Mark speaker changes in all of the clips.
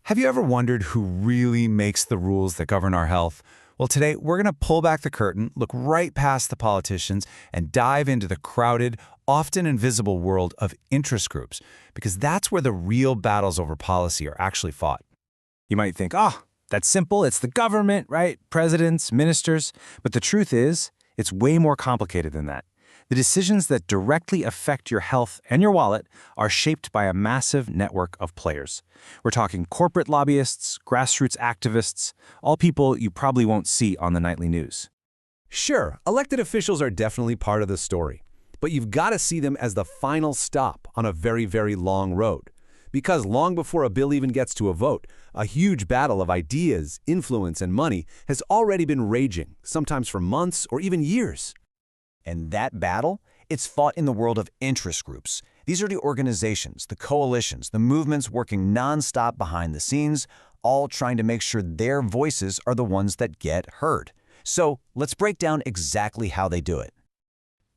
Speaker 1: Have you ever wondered who really makes the rules that govern our health? Well, today we're going to pull back the curtain, look right past the politicians, and dive into the crowded, often invisible world of interest groups, because that's where the real battles over policy are actually fought.
Speaker 2: You might think, that's simple, it's the government, right? Presidents, ministers. But the truth is, it's way more complicated than that. The decisions that directly affect your health and your wallet are shaped by a massive network of players. We're talking corporate lobbyists, grassroots activists, all people you probably won't see on the nightly news.
Speaker 3: Sure, elected officials are definitely part of the story, but you've got to see them as the final stop on a very, very long road. Because long before a bill even gets to a vote, a huge battle of ideas, influence, and money has already been raging, sometimes for months or even years.
Speaker 4: And that battle, it's fought in the world of interest groups. These are the organizations, the coalitions, the movements working nonstop behind the scenes, all trying to make sure their voices are the ones that get heard. So let's break down exactly how they do it.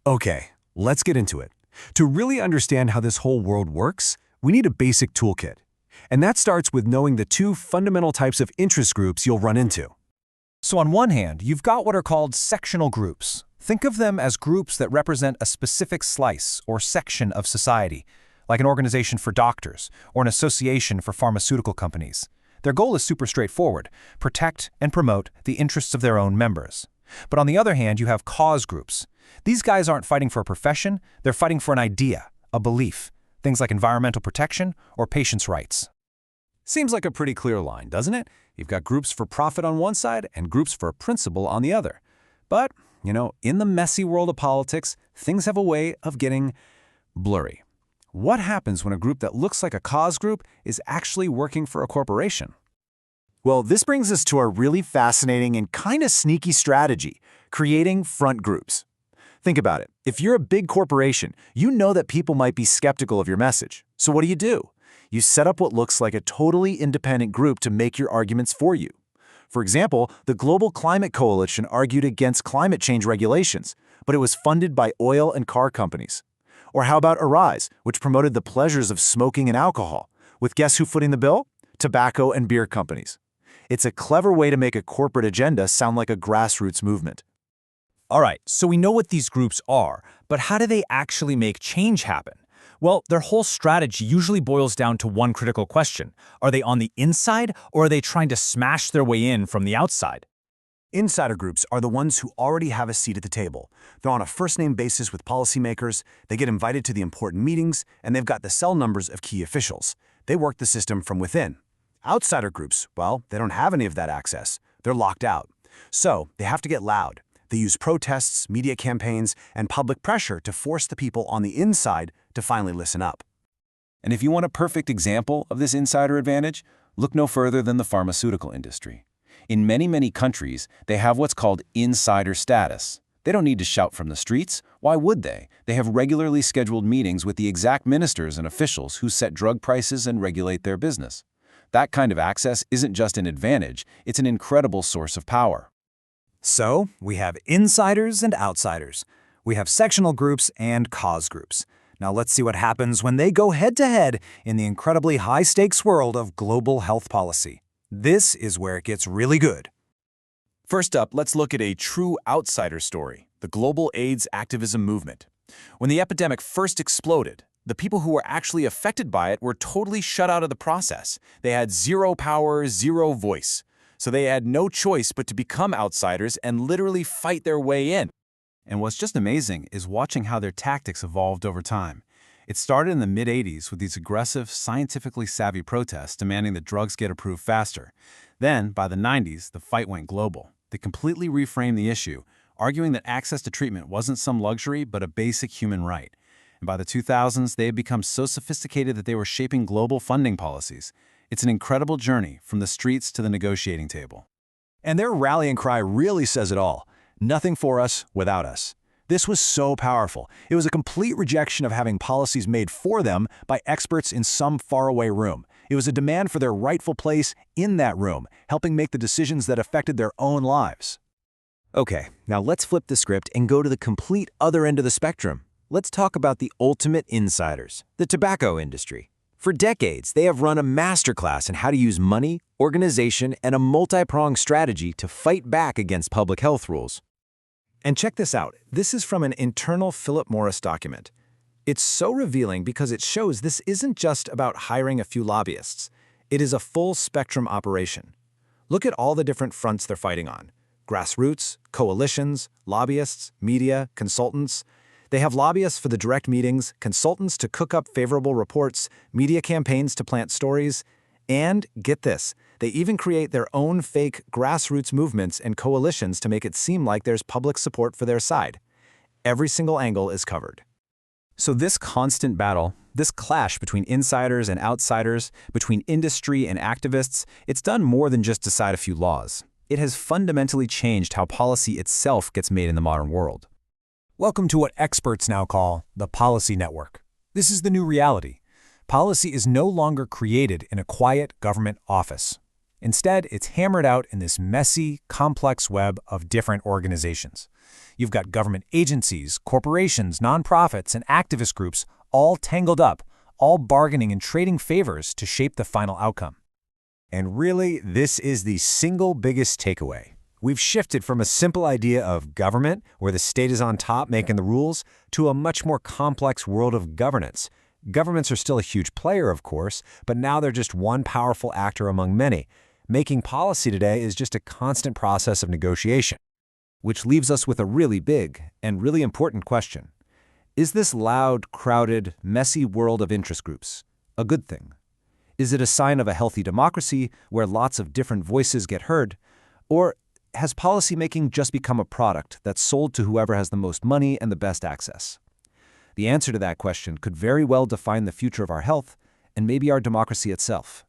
Speaker 3: Okay, let's get into it. To really understand how this whole world works, we need a basic toolkit. And that starts with knowing the two fundamental types of interest groups you'll run into.
Speaker 2: So on one hand, you've got what are called sectional groups. Think of them as groups that represent a specific slice or section of society, like an organization for doctors or an association for pharmaceutical companies. Their goal is super straightforward: protect and promote the interests of their own members. But on the other hand, you have cause groups. These guys aren't fighting for a profession, they're fighting for an idea, a belief, things like environmental protection or patients' rights.
Speaker 3: Seems like a pretty clear line, doesn't it? You've got groups for profit on one side and groups for principle on the other. But in the messy world of politics, things have a way of getting blurry. What happens when a group that looks like a cause group is actually working for a corporation?
Speaker 5: Well, this brings us to a really fascinating and kind of sneaky strategy: creating front groups. Think about it. If you're a big corporation, you know that people might be skeptical of your message. So what do? You set up what looks like a totally independent group to make your arguments for you. For example, the Global Climate Coalition argued against climate change regulations, but it was funded by oil and car companies. Or how about Arise, which promoted the pleasures of smoking and alcohol, with guess who footing the bill? Tobacco and beer companies. It's a clever way to make a corporate agenda sound like a grassroots movement.
Speaker 2: All right, so we know what these groups are, but how do they actually make change happen? Well, their whole strategy usually boils down to one critical question. Are they on the inside, or are they trying to smash their way in from the outside?
Speaker 5: Insider groups are the ones who already have a seat at the table. They're on a first-name basis with policymakers, they get invited to the important meetings, and they've got the cell numbers of key officials. They work the system from within. Outsider groups, well, they don't have any of that access. They're locked out. So they have to get loud. They use protests, media campaigns, and public pressure to force the people on the inside to finally listen up.
Speaker 1: And if you want a perfect example of this insider advantage, look no further than the pharmaceutical industry. In many, many countries, they have what's called insider status. They don't need to shout from the streets. Why would they? They have regularly scheduled meetings with the exact ministers and officials who set drug prices and regulate their business. That kind of access isn't just an advantage, it's an incredible source of power.
Speaker 2: So, we have insiders and outsiders. We have sectional groups and cause groups. Now let's see what happens when they go head-to-head in the incredibly high-stakes world of global health policy. This is where it gets really good.
Speaker 1: First up, let's look at a true outsider story, the global AIDS activism movement. When the epidemic first exploded, the people who were actually affected by it were totally shut out of the process. They had zero power, zero voice. So they had no choice but to become outsiders and literally fight their way in. And what's just amazing is watching how their tactics evolved over time. It started in the mid-'80s with these aggressive, scientifically savvy protests demanding that drugs get approved faster. Then, by the '90s, the fight went global. They completely reframed the issue, arguing that access to treatment wasn't some luxury but a basic human right. And by the 2000s, they had become so sophisticated that they were shaping global funding policies. It's an incredible journey from the streets to the negotiating table.
Speaker 5: And their rallying cry really says it all: nothing for us without us. This was so powerful. It was a complete rejection of having policies made for them by experts in some faraway room. It was a demand for their rightful place in that room, helping make the decisions that affected their own lives.
Speaker 4: Okay, now let's flip the script and go to the complete other end of the spectrum. Let's talk about the ultimate insiders, the tobacco industry.
Speaker 5: For decades, they have run a masterclass in how to use money, organization, and a multi-pronged strategy to fight back against public health rules.
Speaker 2: And check this out. This is from an internal Philip Morris document. It's so revealing because it shows this isn't just about hiring a few lobbyists. It is a full-spectrum operation. Look at all the different fronts they're fighting on. Grassroots, coalitions, lobbyists, media, consultants. They have lobbyists for the direct meetings, consultants to cook up favorable reports, media campaigns to plant stories, and, get this, they even create their own fake grassroots movements and coalitions to make it seem like there's public support for their side. Every single angle is covered.
Speaker 1: So this constant battle, this clash between insiders and outsiders, between industry and activists, it's done more than just decide a few laws. It has fundamentally changed how policy itself gets made in the modern world.
Speaker 2: Welcome to what experts now call the policy network. This is the new reality. Policy is no longer created in a quiet government office. Instead, it's hammered out in this messy, complex web of different organizations. You've got government agencies, corporations, nonprofits, and activist groups all tangled up, all bargaining and trading favors to shape the final outcome.
Speaker 5: And really, this is the single biggest takeaway. We've shifted from a simple idea of government, where the state is on top making the rules, to a much more complex world of governance. Governments are still a huge player, of course, but now they're just one powerful actor among many. Making policy today is just a constant process of negotiation. Which leaves us with a really big and really important question. Is this loud, crowded, messy world of interest groups a good thing? Is it a sign of a healthy democracy where lots of different voices get heard? Or has policymaking just become a product that's sold to whoever has the most money and the best access? The answer to that question could very well define the future of our health and maybe our democracy itself.